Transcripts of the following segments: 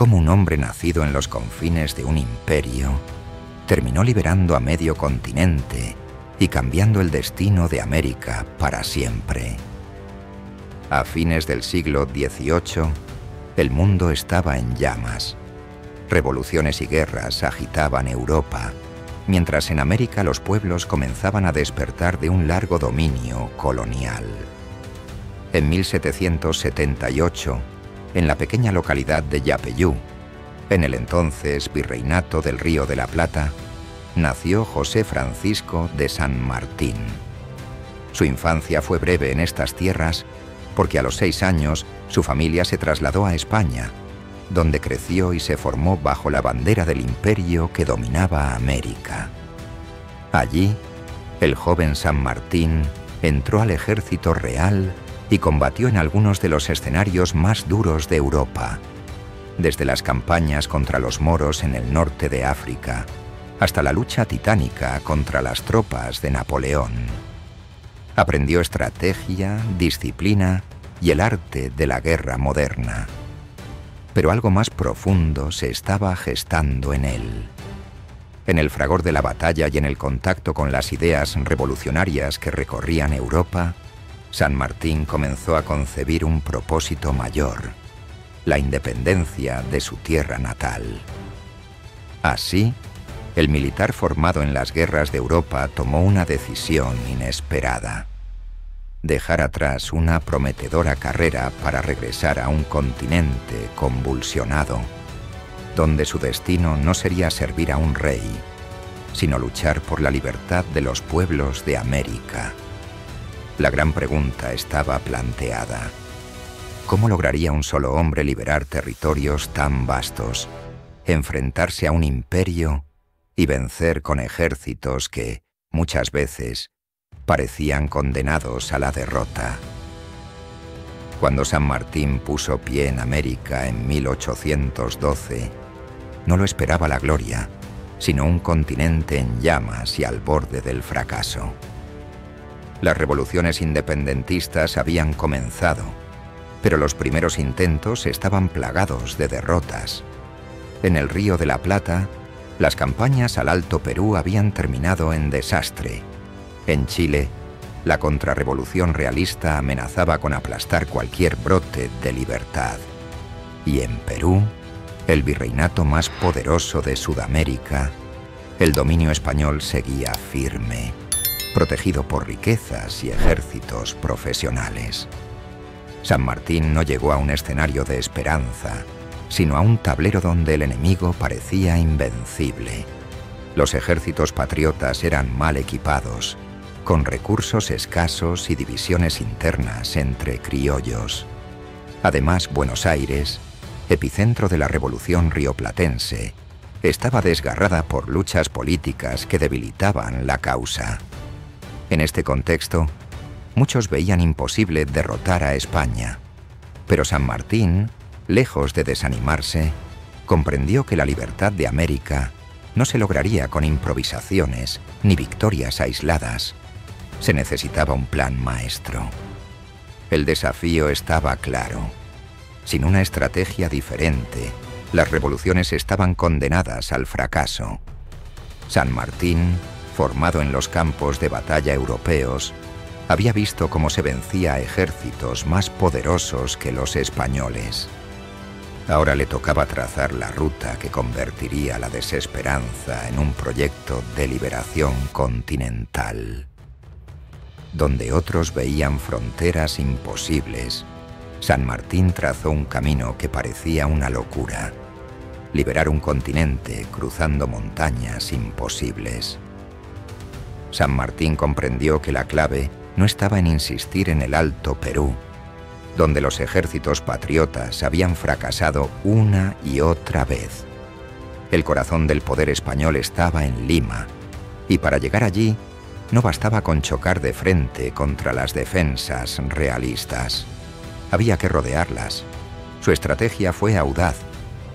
cómo un hombre nacido en los confines de un imperio terminó liberando a medio continente y cambiando el destino de América para siempre. A fines del siglo XVIII, el mundo estaba en llamas. Revoluciones y guerras agitaban Europa, mientras en América los pueblos comenzaban a despertar de un largo dominio colonial. En 1778, en la pequeña localidad de Yapeyú, en el entonces Virreinato del Río de la Plata, nació José Francisco de San Martín. Su infancia fue breve en estas tierras porque a los 6 años su familia se trasladó a España, donde creció y se formó bajo la bandera del imperio que dominaba América. Allí, el joven San Martín entró al ejército real y combatió en algunos de los escenarios más duros de Europa, desde las campañas contra los moros en el norte de África, hasta la lucha titánica contra las tropas de Napoleón. Aprendió estrategia, disciplina y el arte de la guerra moderna. Pero algo más profundo se estaba gestando en él. En el fragor de la batalla y en el contacto con las ideas revolucionarias que recorrían Europa, San Martín comenzó a concebir un propósito mayor: la independencia de su tierra natal. Así, el militar formado en las guerras de Europa tomó una decisión inesperada: dejar atrás una prometedora carrera para regresar a un continente convulsionado, donde su destino no sería servir a un rey, sino luchar por la libertad de los pueblos de América. La gran pregunta estaba planteada: ¿cómo lograría un solo hombre liberar territorios tan vastos, enfrentarse a un imperio y vencer con ejércitos que, muchas veces, parecían condenados a la derrota? Cuando San Martín puso pie en América en 1812, no lo esperaba la gloria, sino un continente en llamas y al borde del fracaso. Las revoluciones independentistas habían comenzado, pero los primeros intentos estaban plagados de derrotas. En el Río de la Plata, las campañas al Alto Perú habían terminado en desastre. En Chile, la contrarrevolución realista amenazaba con aplastar cualquier brote de libertad. Y en Perú, el virreinato más poderoso de Sudamérica, el dominio español seguía firme, protegido por riquezas y ejércitos profesionales. San Martín no llegó a un escenario de esperanza, sino a un tablero donde el enemigo parecía invencible. Los ejércitos patriotas eran mal equipados, con recursos escasos y divisiones internas entre criollos. Además, Buenos Aires, epicentro de la revolución rioplatense, estaba desgarrada por luchas políticas que debilitaban la causa. En este contexto, muchos veían imposible derrotar a España, pero San Martín, lejos de desanimarse, comprendió que la libertad de América no se lograría con improvisaciones ni victorias aisladas. Se necesitaba un plan maestro. El desafío estaba claro. Sin una estrategia diferente, las revoluciones estaban condenadas al fracaso. San Martín, formado en los campos de batalla europeos, había visto cómo se vencía a ejércitos más poderosos que los españoles. Ahora le tocaba trazar la ruta que convertiría la desesperanza en un proyecto de liberación continental. Donde otros veían fronteras imposibles, San Martín trazó un camino que parecía una locura: liberar un continente cruzando montañas imposibles. San Martín comprendió que la clave no estaba en insistir en el Alto Perú, donde los ejércitos patriotas habían fracasado una y otra vez. El corazón del poder español estaba en Lima, y para llegar allí no bastaba con chocar de frente contra las defensas realistas. Había que rodearlas. Su estrategia fue audaz.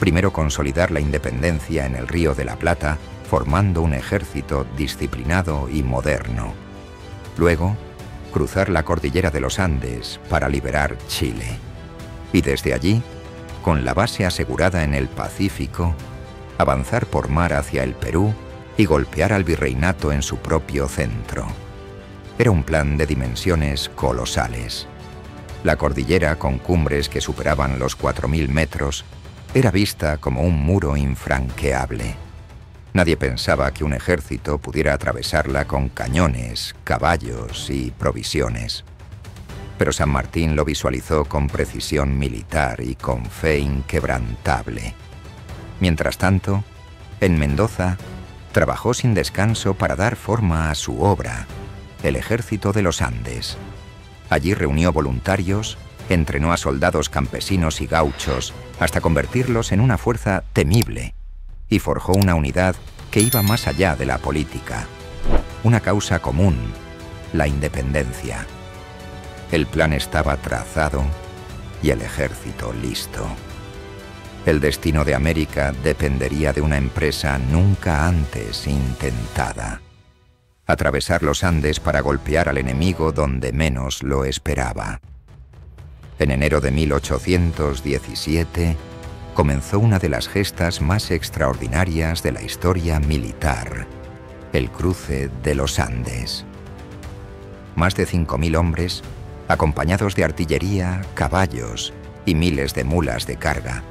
Primero consolidar la independencia en el Río de la Plata, formando un ejército disciplinado y moderno. Luego, cruzar la cordillera de los Andes para liberar Chile. Y desde allí, con la base asegurada en el Pacífico, avanzar por mar hacia el Perú y golpear al virreinato en su propio centro. Era un plan de dimensiones colosales. La cordillera, con cumbres que superaban los 4.000 metros, era vista como un muro infranqueable. Nadie pensaba que un ejército pudiera atravesarla con cañones, caballos y provisiones. Pero San Martín lo visualizó con precisión militar y con fe inquebrantable. Mientras tanto, en Mendoza, trabajó sin descanso para dar forma a su obra, el Ejército de los Andes. Allí reunió voluntarios, entrenó a soldados campesinos y gauchos hasta convertirlos en una fuerza temible y forjó una unidad que iba más allá de la política. Una causa común, la independencia. El plan estaba trazado y el ejército listo. El destino de América dependería de una empresa nunca antes intentada. Atravesar los Andes para golpear al enemigo donde menos lo esperaba. En enero de 1817 comenzó una de las gestas más extraordinarias de la historia militar, el cruce de los Andes. Más de 5.000 hombres, acompañados de artillería, caballos y miles de mulas de carga,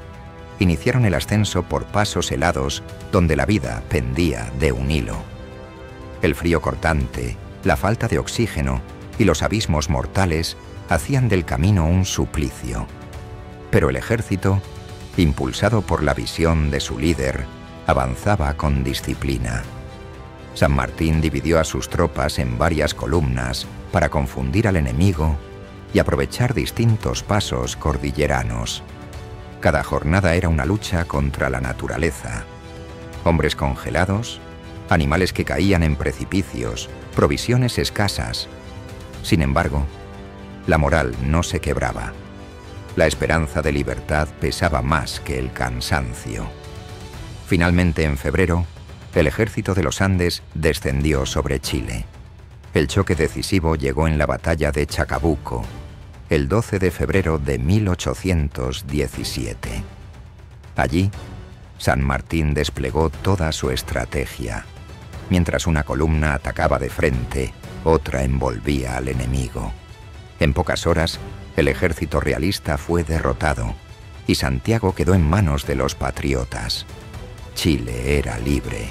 iniciaron el ascenso por pasos helados donde la vida pendía de un hilo. El frío cortante, la falta de oxígeno y los abismos mortales hacían del camino un suplicio. Pero el ejército, impulsado por la visión de su líder, avanzaba con disciplina. San Martín dividió a sus tropas en varias columnas para confundir al enemigo y aprovechar distintos pasos cordilleranos. Cada jornada era una lucha contra la naturaleza. Hombres congelados, animales que caían en precipicios, provisiones escasas. Sin embargo, la moral no se quebraba. La esperanza de libertad pesaba más que el cansancio. Finalmente, en febrero, el Ejército de los Andes descendió sobre Chile. El choque decisivo llegó en la batalla de Chacabuco, el 12 de febrero de 1817. Allí, San Martín desplegó toda su estrategia. Mientras una columna atacaba de frente, otra envolvía al enemigo. En pocas horas, el ejército realista fue derrotado y Santiago quedó en manos de los patriotas. Chile era libre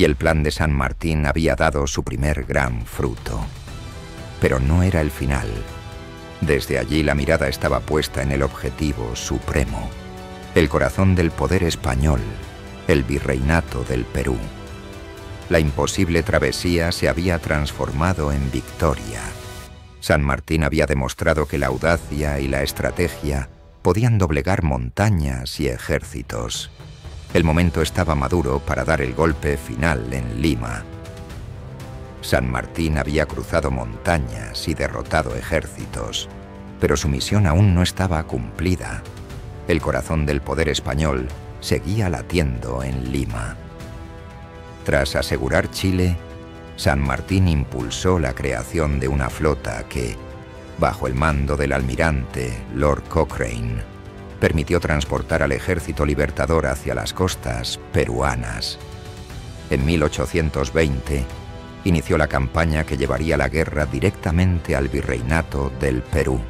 y el plan de San Martín había dado su primer gran fruto. Pero no era el final. Desde allí la mirada estaba puesta en el objetivo supremo, el corazón del poder español, el virreinato del Perú. La imposible travesía se había transformado en victoria. San Martín había demostrado que la audacia y la estrategia podían doblegar montañas y ejércitos. El momento estaba maduro para dar el golpe final en Lima. San Martín había cruzado montañas y derrotado ejércitos, pero su misión aún no estaba cumplida. El corazón del poder español seguía latiendo en Lima. Tras asegurar Chile, San Martín impulsó la creación de una flota que, bajo el mando del almirante Lord Cochrane, permitió transportar al ejército libertador hacia las costas peruanas. En 1820, inició la campaña que llevaría la guerra directamente al virreinato del Perú.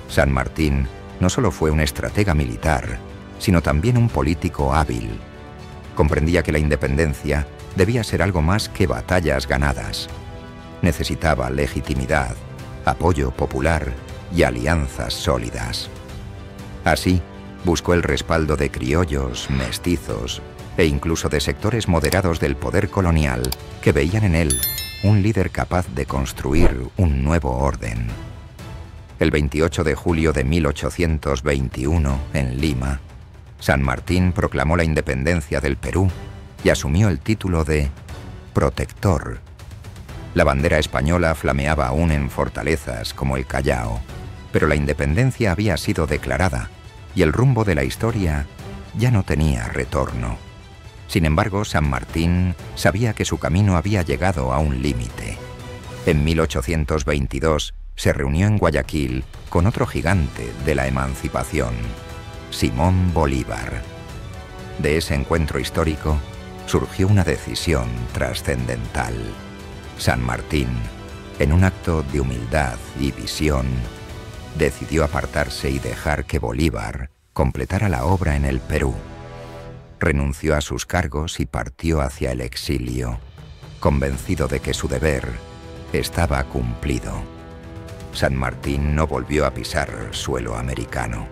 San Martín no solo fue un estratega militar, sino también un político hábil. Comprendía que la independencia debía ser algo más que batallas ganadas. Necesitaba legitimidad, apoyo popular y alianzas sólidas. Así, buscó el respaldo de criollos, mestizos e incluso de sectores moderados del poder colonial que veían en él un líder capaz de construir un nuevo orden. El 28 de julio de 1821, en Lima, San Martín proclamó la independencia del Perú y asumió el título de protector. La bandera española flameaba aún en fortalezas como el Callao, pero la independencia había sido declarada y el rumbo de la historia ya no tenía retorno. Sin embargo, San Martín sabía que su camino había llegado a un límite. En 1822 se reunió en Guayaquil con otro gigante de la emancipación, Simón Bolívar. De ese encuentro histórico surgió una decisión trascendental. San Martín, en un acto de humildad y visión, decidió apartarse y dejar que Bolívar completara la obra en el Perú. Renunció a sus cargos y partió hacia el exilio, convencido de que su deber estaba cumplido. San Martín no volvió a pisar suelo americano.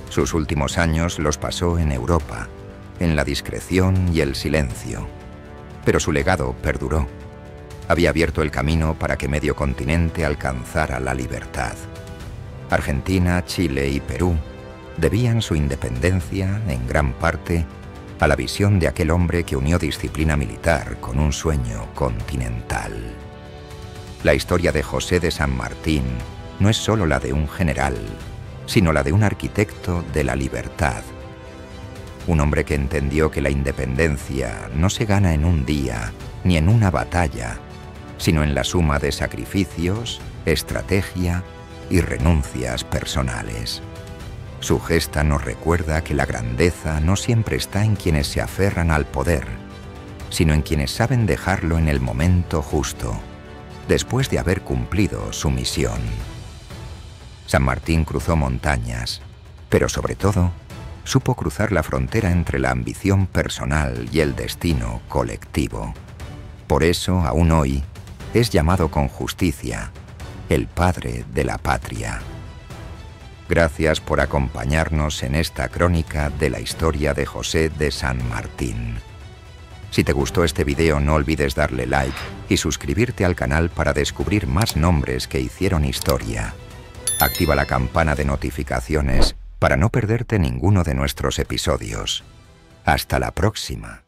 Sus últimos años los pasó en Europa, en la discreción y el silencio. Pero su legado perduró. Había abierto el camino para que medio continente alcanzara la libertad. Argentina, Chile y Perú debían su independencia, en gran parte, a la visión de aquel hombre que unió disciplina militar con un sueño continental. La historia de José de San Martín no es solo la de un general, sino la de un arquitecto de la libertad. Un hombre que entendió que la independencia no se gana en un día ni en una batalla, sino en la suma de sacrificios, estrategia y renuncias personales. Su gesta nos recuerda que la grandeza no siempre está en quienes se aferran al poder, sino en quienes saben dejarlo en el momento justo, después de haber cumplido su misión. San Martín cruzó montañas, pero sobre todo, supo cruzar la frontera entre la ambición personal y el destino colectivo. Por eso, aún hoy, es llamado con justicia el padre de la patria. Gracias por acompañarnos en esta crónica de la historia de José de San Martín. Si te gustó este video, no olvides darle like y suscribirte al canal para descubrir más nombres que hicieron historia. Activa la campana de notificaciones para no perderte ninguno de nuestros episodios. Hasta la próxima.